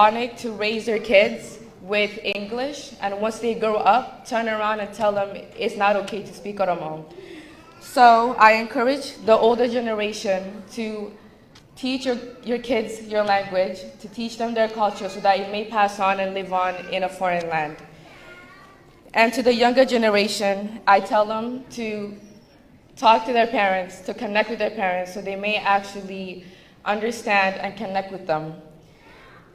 ironic to raise your kids with English, and once they grow up, turn around and tell them it's not okay to speak Oromo. So I encourage the older generation to teach your kids your language, to teach them their culture so that it may pass on and live on in a foreign land. And to the younger generation, I tell them to talk to their parents, to connect with their parents so they may actually understand and connect with them.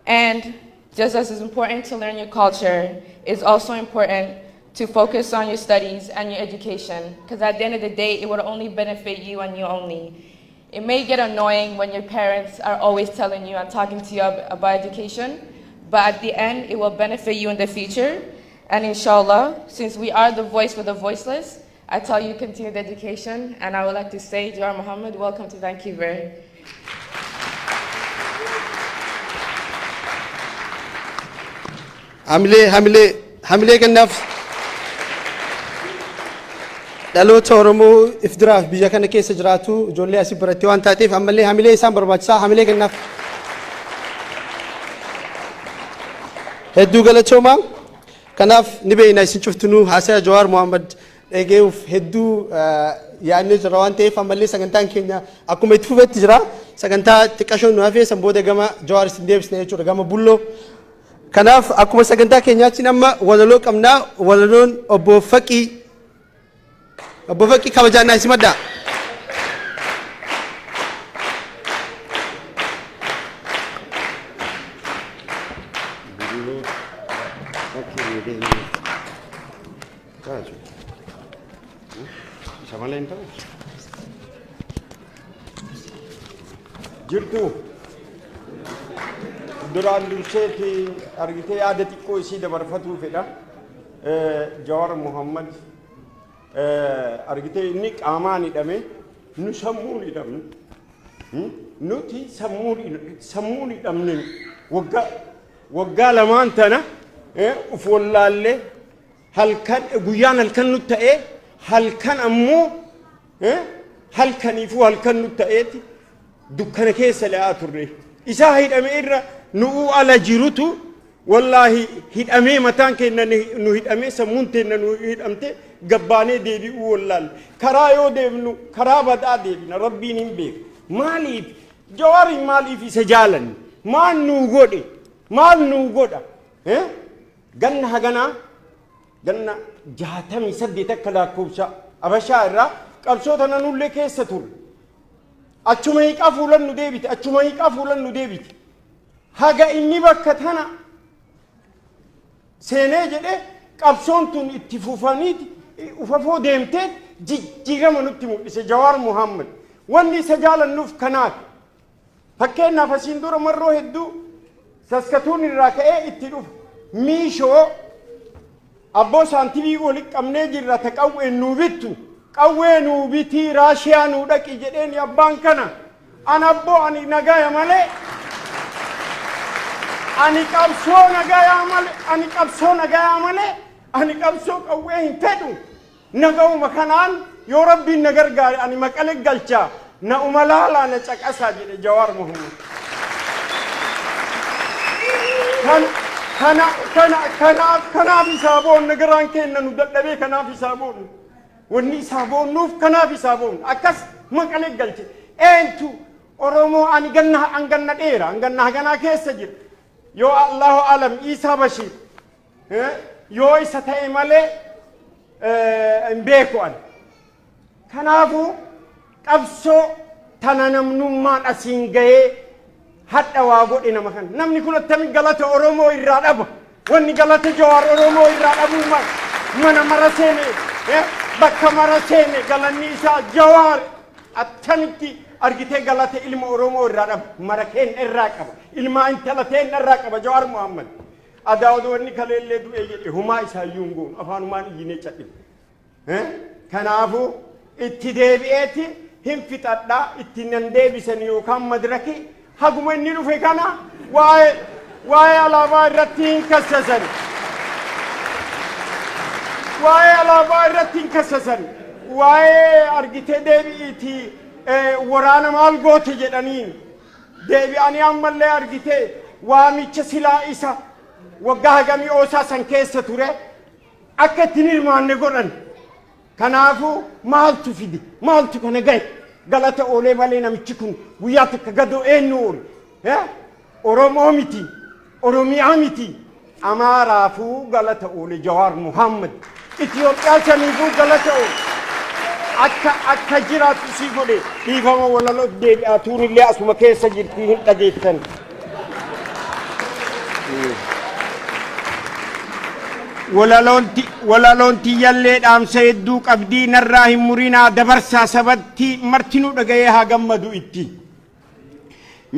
And just as it's important to learn your culture, it's also important to focus on your studies and your education, because at the end of the day, it will only benefit you and you only. It may get annoying when your parents are always telling you and talking to you about education, but at the end, it will benefit you in the future. And inshallah, since we are the voice for the voiceless, I tell you continue the education, and I would like to say, Jawar Muhammad, welcome to Vancouver. Hamile kanaaf dhaloota Oromoo ifdiraaf biyya kana keessa jiraatu ijoollee asii barattee waan taateef ammallee hamilee isaan barbaachisaa hamilee kanaaf hedduu galatooma. Kanaaf ni beekna isin cuftunuu haasaa Jawar Muhammad eegeef hedduu yaadne jira waan ta'eef ammallee sagantaan keenya akkuma itti fufetti jira. Sagantaa xiqqashoon nu hafee san booda gama Jawar isin deebisne jechuudha gama bulloo. Kanaaf akkuma sagantaa keenyaatti nama walaloo qabnaa walaloon obbo Faqii kabajaan isin madda. Jirtu duraan dursee argitee yaada xiqqoo isii dabarfatu fedha. Jawar Muhammad argitee inni qaamaan hidhame nu sammuun hidhamne nuti sammuun hidhamne waggaa lamaan tana uf wallaallee halkan guyyaan halkan nu ta'ee halkan ammoo halkaniifuu halkan nu ta'eeti dukkana keessa le'aa turre. Isaa hidhame irra nu ala jirutu wallahi hidhamee mataan keenya nu hidhamee sammuun teenya nu hidhamte gabbaanee deebi'uu wallaal karaa yoo deemnu karaa badaa deebina rabbiin hin beeku. Maaliif Jawari maaliif isa jaalanne maal nu godha ganna haganaa ganna 68 akka lakkoofsa Abashaa irraa qabsoota nanullee keessa turre. Achuma hiiqaa fuulan nu deebite haga inni bakka tana seenee jedhe qabsoon tun itti fufaniiti ufafoo deemtee jijjiirama nutti mul'ise Jawar Muhammad. Wanni isa jaalannuuf kanaaf fakkeenyaaf asiin dura marroo hedduu saskatuun irraa ka'ee itti dhufa miishoo abboo saantibii walitti qabnee jirra ta qawween nuu bittu qawwee nuu bitii Raashiyaa nuu dhaqi jedheen abbaan kana an abboo ani nagaya malee ani qabsoo nagaya malee ani qabsoo qawwee hin fedhu nagawuma kanaan yoo rabbiin na gargaare ani maqale galchaa na umalaalaa na caqasaa jedhe Jawar Muhammad. Kanaaf isaa boon nagaraan kenna nu dadhabee kanaaf isaa boon wanni isaa boonnuuf kanaaf isaa boon akkas maqale galche eentu Oromoo ani ganna dheera ganna haganaa keessa jira yoo Allahu alam Isaa Bashir yoo isa ta'e malee hin beeku ani. Kanaafu qabsoo tana namnummaan asiin gahee hadha waa godhe nama kana namni kun attami galata Oromoo irraa dhaba wanni galata Jawar Oromoo irraa dhabuu mana mara seene bakka mara seene galanni isaa Jawar attamitti argitee galata ilma Oromoo irraa dhaba mara keen irraa qaba ilma intala teen irraa qaba Jawar Muhammad. Adaawdu wanni kaleellee du'e jedhe humaa isaa yuungoon afaanumaan iyyinee cadhe. Kanaafu itti deebi'eeti hin fixadhaa itti nan deebisan yookaan madraki haguma inni dhufe kana waa'ee alaabaa irratti hin kassasan waa'ee argitee deebi'iiti waraana maal goote jedhaniin deebi'anii ammallee argitee waamicha silaa isa waggaa hagamii oosaa san keessa ture akka ittiin hirmaanne godhan. Kanaafu maaltu fidi maaltu kana gahe galata oolee malee namichi kun guyyaa takka gadoo eenyu oole Oromoo miti Oromiyaa miti Amaaraafuu galata oole Jawaar Muhammad Itoophiyaa saniifuu galata oole akka jiraatu si godhe dhiifama walaloo deebi'aa tuunillee asuma keessa jirtii hin dhageettan. Walaloonti yallee dhaamsa hedduu qabdii narraa hin murinaa dabarsaa sabatti martinuu dhaga'ee haa gammadu itti.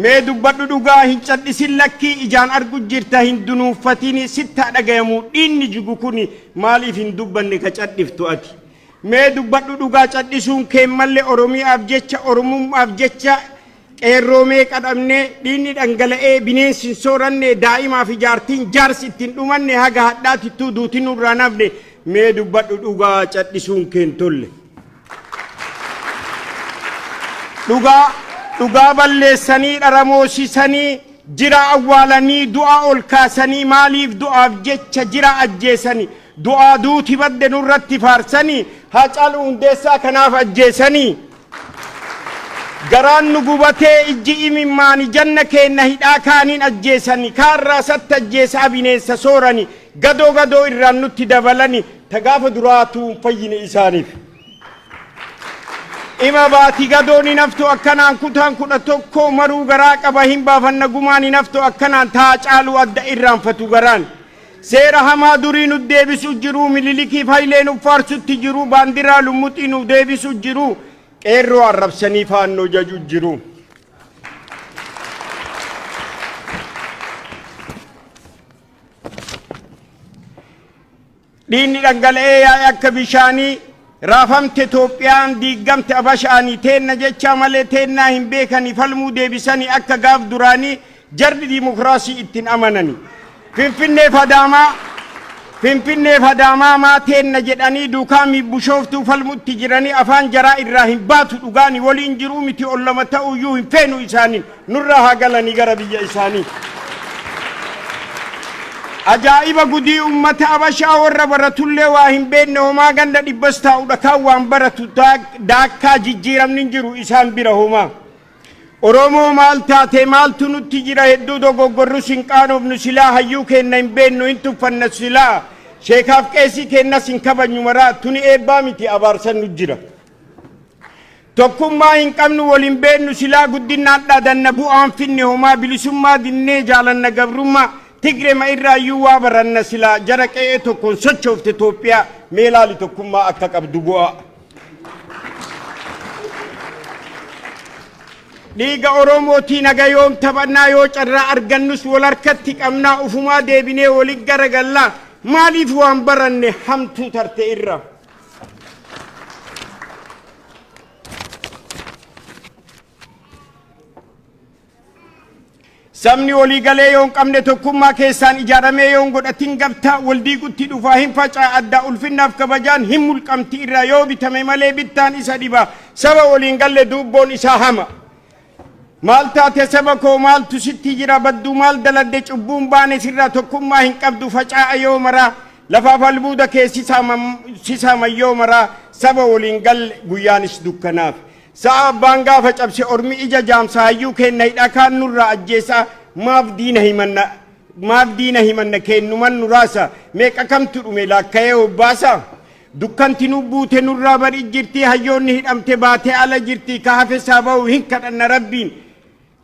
Mee dubbadhu dhugaa hin cadhisin lakkii ijaan argu jirta hin dunuuffatini sitta dhagayamu dhiinni jigu kuni maaliif hin dubbanne ka cadhiftu ati. Mee dubbadhu dhugaa cadhisuun kee malee Oromiyaaf jecha Oromummaaf jecha qeerroomee qadhamne dhiinni dhangala'ee bineensi sooranne daa'imaaf ijaartiin jaarsi ittiin dhumanne haga hadhaatittuu duutiin nurraa nafne mee dubbadhu dhugaa cadhisuun keen tolle. Dhugaa balleessanii dharamoosisanii jira awwaalanii du'a ol kaasanii maaliif du'aaf jecha jira ajjeesanii du'aa duuti badde nurratti faarsanii Haacaaluu Hundeessaa kanaaf ajjeesanii. Garaan nu gubatee ijji imimmaani janna keenna hidhaa kaaniin ajjeesani kaarraa satti ajjeesaa bineensa soorani gadoo irraan nutti dabalani tagaafa duraatu fayyine isaaniif. Ima baati gadoon hin haftu akkanaan kutaan 11 maruu garaa qaba hin baafanna gumaan hin haftu akkanaan Haacaaluu adda irraanfatu garaan. Seera hamaa durii nu deebisu jiru Minilikiif Hayilee nu faarsutti jiru baandiraa lummuxii nu deebisu jiru. Qeerroo arrabsanii faannoo jaju jiru. Dhiinni dhangala'ee yaa'e akka bishaanii raafamte Itoophiyaan diigamte Abashaanii teenna jecha malee teennaa hin beekanii falmuu deebisanii akka gaaf duraanii jarri dimokiraasii ittiin amananii. Finfinneef Adaamaa maateenna jedhanii duukaamii bushooftuu falmutti jiranii afaan jaraa irraa hin baatu dhugaanii waliin jiruu miti ol lama ta'uyyuu hin feenu isaanii nurraa haa galanii gara biyya isaanii. Ajaa'iba gudii ummata Abashaa warra baratullee waa hin beekne homaa ganda dhibbas taa'udha kan waan baratu daakkaa jijjiiramni jiru isaan bira homaa. Oromoo maal taate maaltu nutti jira hedduu dogoggorru sin qaanofnu silaa hayyuu keenna hin beennu hin tuffanna silaa sheekaaf qeesii keennas hin kabajnu maraa tuni eebbaa miti abaarsan nu jira. Tokkummaa hin qabnu waliin beennu silaa guddinaan dhaadanna bu'aan finne homaa bilisummaa dinnee jaalanna gabrummaa Tigre ma irraayyuu waa baranna silaa jara qe'ee tokkoon sochoofte Itoophiyaa meelaali tokkummaa akka qabdu bu'aa. Dhiiga Oromootii naga yoom taphannaa yoo carraa argannus wal harkatti qabnaa ufumaa deebinee waliin garagallaa maaliif waan baranne hamtuu tarte irra. Sabni walii galee yoon qabne tokkummaa keessaan ijaaramee yoon godhatin gabtaa waldii gutti dhufaa hin facaa adda ulfinnaaf kabajaan hin mulqamti irraa yoo bitame malee bittaan isa dhiba saba waliin galle dubboon isaa hama. Maal taate saba koo maaltu sitti jira baddu maal daladde cubbuun baane sirraa tokkummaa hin qabdu facaa yoo maraa lafaaf albuuda kee sisaama yoo maraa saba waliin galle guyyaanis dukkanaaf. Sa'a abbaan gaafa cabse ormi ija jaamsa hayyuu kenna hidhakaan nurraa ajjeesa maaf diina himanna kennuman nuraasa meeqa kamtu dhume laakka'ee obbaasa. Dukkanti nu buute nurraa bari jirti hayyoonni hidhamte baatee ala jirti ka hafe saaba'u hin kadhanna rabbiin.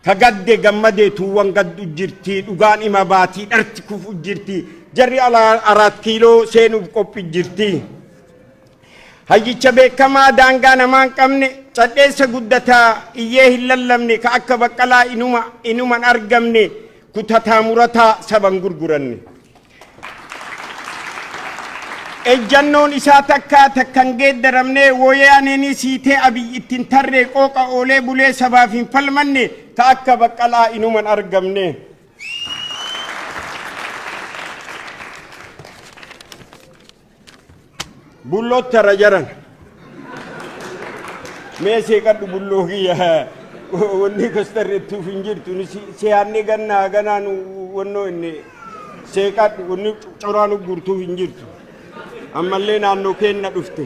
Ka gadde gammadee tuuwwan gaddu jirti dhugaan ima baatii dharti kufu jirti jarri araat kiiloo seenuuf qophi jirti. Hayyicha beekamaa daangaa namaan qabne cadheessa guddataa iyyee hin lallabne ka akka baqqalaa inuman argamne kutataa murataa saban gurguranne. Ejjannoon isaa takkan geeddaramne wooyee aneeni siitee abiyyi ittiin tarree qooqa oolee bulee sabaaf hin falmanne ka akka baqqalaa inuman argamne. Bullootti tara jaran meesee qaddu bulloo kiyya wanni kastarreettuuf hin jirtu siyaanni ganaan wannoo inni seeqadhu wanni coraan gurtuuf hin jirtu ammallee naannoo keenna dhufte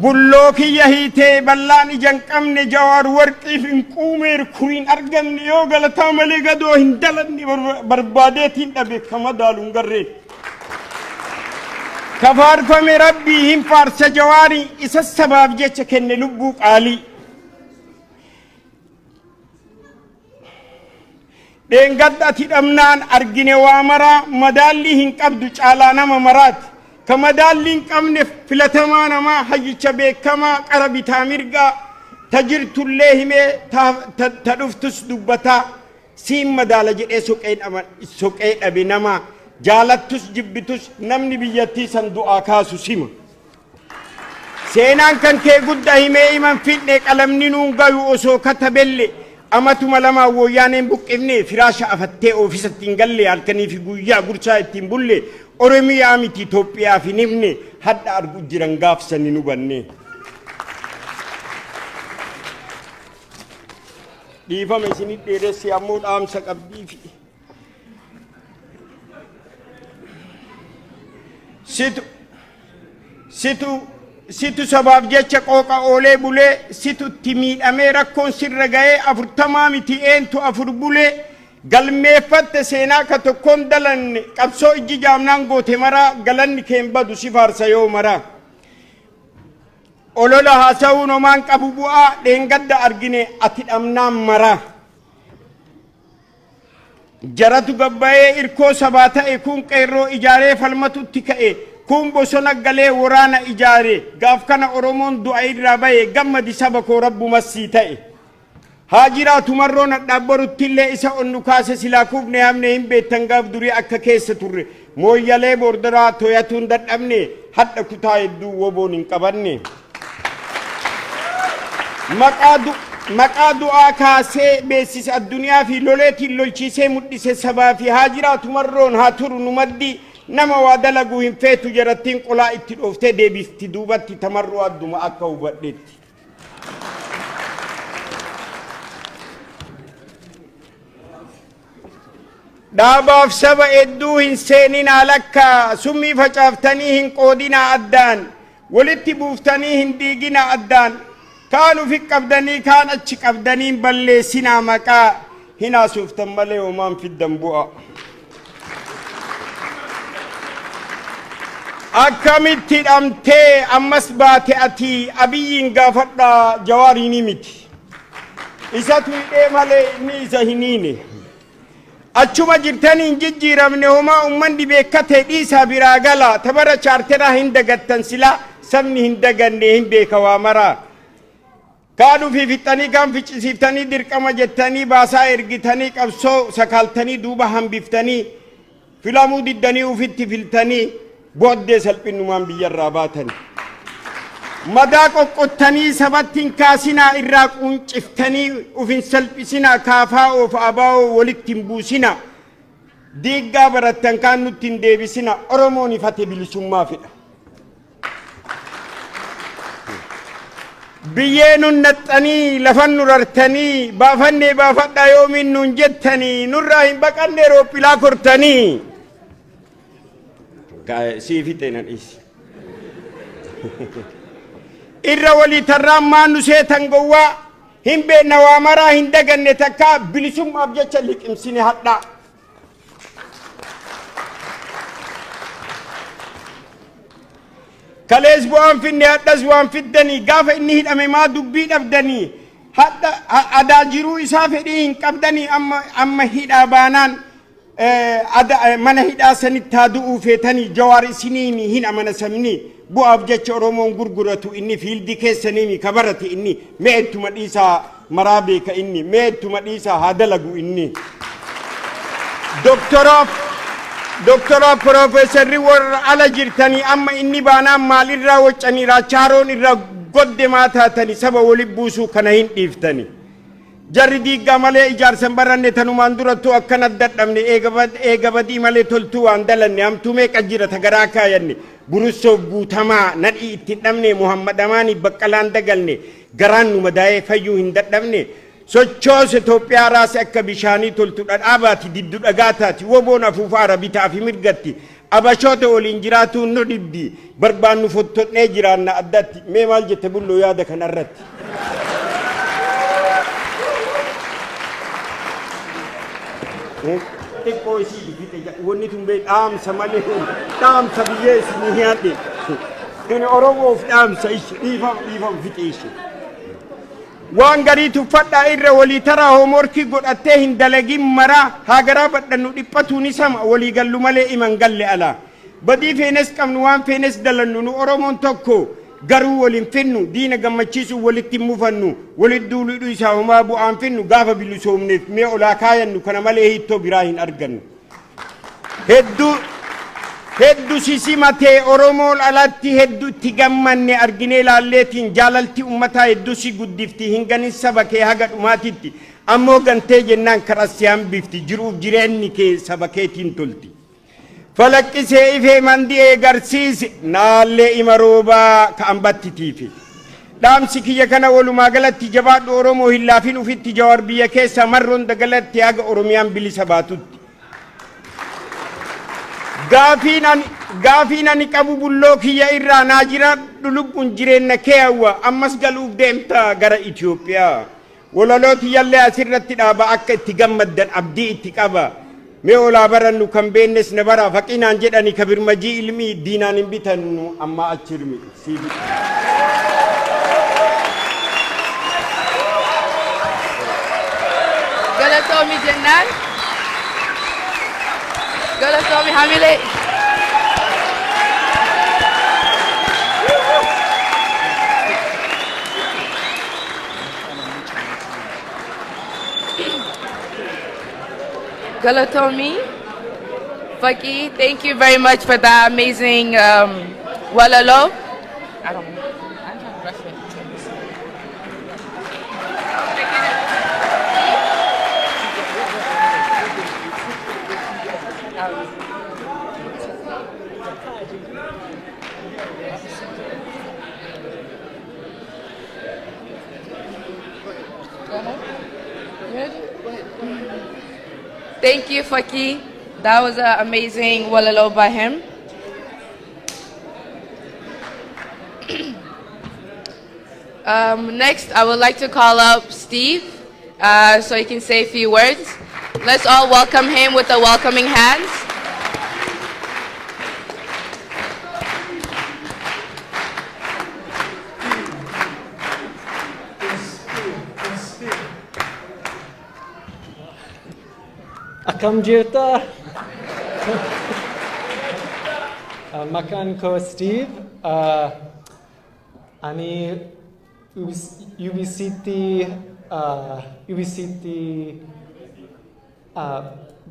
bulloo kiyya hiitee ballaan ija hin qabne jawaar warqiif hin quumeer kuriin argamne yoo galataa malee gadoo hin dalanne barbaadeetiin dhabe kama daaluun garreen kafaarfame rabbii hin faarsa jawaarii isa sabaaf jecha kenne lubbuu qaalii deengaddaati dhamnaan argine waa maraa madaalli hin qabdu caalaa nama maraati ka madaalli hin qabne filatamaa namaa hayyicha beekamaa qara bitaa mirgaa tajirtullee himee ta dhuftus dubbataa siin madaala jedhee soqee dhabe namaa jaalattus jibbitus namni biyyattii san du'aa kaasu sima seenaan kan kee guddaa himee iman fidhee qalamni nuun gayu osoo katabelle amatuma lama wayyaaneen buqqifne firaasha afattee oofisatti hin galle halkanii fi guyyaa gursaa ittiin bulle oromiyaa miti Itoophiyaa fi nifne hadda argu jiran gaafsanii nu banne dhiifame isinii dheeressi ammoo dhaamsa qabdii fi situ sabaaf jecha qooqa oolee bulee situ itti miidhamee rakkoon sirra ga'ee 40 miti eentu 4 bulee galmeeffatte seenaa ka tokkoon dalanne qabsoo ijji jaamnaan goote maraa galanni keen badu si faarsa yoo maraa olola haasa'uun homaan qabu bu'aa dheengadda argine ati dhamnaan maraa jaratu gabbayee irkoo sabaa ta'e kun qeerroo ijaaree falmatutti ka'e kun bosona galee waraana ijaare gaaf kana oromoon du'a irraa baye gammadi saba koo rabbumas sii ta'e haa jiraatu marroon dhaabbaruttillee isa onnu kaase silaa kuufne hamne hin beektan gaaf durii akka keessa turre mooyyalee boordaraa toyatuun dadhabne hadha kutaa hedduu woboon hin qabanne maqaa du'aa kaasee beeksisa addunyaa fi loleetiin lolchiisee mul'ise sabaa fi haa jiraatu marroon haa turu nu maddii nama waa dalaguu hin feetu jarattiin qolaa itti dhooftee deebifti duubatti tamarroo adduma akka hubadheetti dhaabaaf saba hedduu hin seeninaa lakka summii facaaftanii hin qoodinaa addaan walitti buuftanii hin diiginaa addaan kaan ufi qabdanii kaan achi qabdanii balleessinaa maqaa hin haasoftan malee homaan fiddan bu'a akkamitti hidhamtee ammas baate ati abiyyiin gaafadha jawaariin miti isatu hidhee malee inni isa hin hiine achuma jirtanii hin jijjiiramne homaa ummanni beekkate dhiisaa biraa gala tabara chaarteraa hin dagattan silaa sabni hin daganne hin beeka waa maraa kaaduu fi fixanii kan ficcisiiftanii dirqama jettanii baasaa ergitanii qabsoo sakaaltanii duuba hambiftanii filamuu diddanii ufitti filtanii booddee salphinnumaan biyyarraa baatanii madaa qoqqottanii sabattiin kaasinaa irraa quunciftanii ufin salphisinaa kaafaa of abaa'oo walitti hin buusinaa diiggaa barattan kaan nutti hin deebisina oromoon ifate bilisummaa fedha biyyee nun naxxanii lafan nu rartanii baafannee baafadhaa yoomiin nun jettanii nurraa hin baqannee roophilaa kortanii siifite nan isi irra walii tarraan maan nu seetan gowwaa hin beenna waa maraa hin daganne takkaa bilisummaaf jecha liqimsine hadhaa kalees bu'aan finne hadhas waan fiddanii gaafa inni hidhame maa dubbii dhabdanii hadha adaa jiruu isaa fedhii hin qabdanii amma hidhaa baanaan mana hidhaa sanitti haa du'uu feetanii jawaar isiniimi hin amanasamni bu'aaf jecha oromoon gurguratu inni fiildi keessaniimi kabarate inni meettuma dhiisaa maraa beeka inni meettuma dhiisaa haa dalagu inni doktora profeesarri warra ala jirtanii amma inni baanaan maalirraa waccanii raachaaroon irraa godde maa taatanii saba walitti buusuu kana hin dhiiftanii jarri diiggaa malee ijaarsan baranne tanumaan durattuu akkana dadhabne eegabadii malee toltuu waan dalanne hamtuu meeqa jira tagaraa kaayanne burussoof guutamaa nadhii itti dhabne muhammad amaanii baqqalaan dagalne garaan nu madaa'ee fayyuu hin dadhabne sochoos Itoophiyaa raas akka bishaanii toltu dhadhaabaati diddu dhagaataati woboon afuufaa arabitaa fi mirgatti abashoota waliin jiraatu no dibdi barbaannu fottonnee jiraanna addatti mee maal jette bulloo yaada kanarratti xiqqoo isii fixe wanni tun bee dhaamsa malee dhaamsa biyyee isinii hiyaadhe tuni oromoof dhaamsa ishi dhiifam fixe ishi waan garii tuffadhaa irra walii taraa hoomorkii godhattee hin dalagin maraa hagaraa badhannu dhiphatuuni sama walii gallu malee iman galle alaa badii feenes qabnu waan feenes dalannu nu oromoon tokko garuu waliin finnu diina gammachiisu walitti mufannu walit duuluu isaa homaa bu'aan finnu gaafa bilisoomneef mee olaa kaayannu kana malee hiittoo biraa hin argannu hedduu sisimatee oromoon alatti hedduu itti gammanne arginee laalleetiin jaalalti ummataa hedduu si guddifti hin ganin saba kee haga dhumaatitti ammoo gantee jennaan karasiyaan bifti jiruuf jireenyi kee saba keetiin tolti falaqqisee ifee mandii eegarsiise naallee ima roobaa ka'an battitiifi dhaamsi kiyya kana walumaa galatti jabaadhu oromoo hin laafin ufitti jawar biyya keessa marroon dagalatti haga oromiyaan bilisa baatutti gaafiin ani qabu bulloo kiyya irraa naa jira lubbuun jireenya kee hawwa ammas galuuf deemta gara Itoophiyaa walalooti yallee asirratti dhaaba akka itti gammaddan abdii itti qaba mee olaa barannu kan beennes na bara faqinaan jedhani kabirmajii ilmii diinaan hin bitannu amma achirmi siibi galatoomi jennaan galatoomi hamilee Galatomi, Faki, thank you very much for that amazing wallaaloo. I don't know. I'm trying to rush it. Thank you, Faki. That was an amazing wallaaloo by him. Next, I would like to call up Steve so he can say a few words. Let's all welcome him with a welcoming hands. Akkam jirta? Maqaan koo Steve. Ani UBCT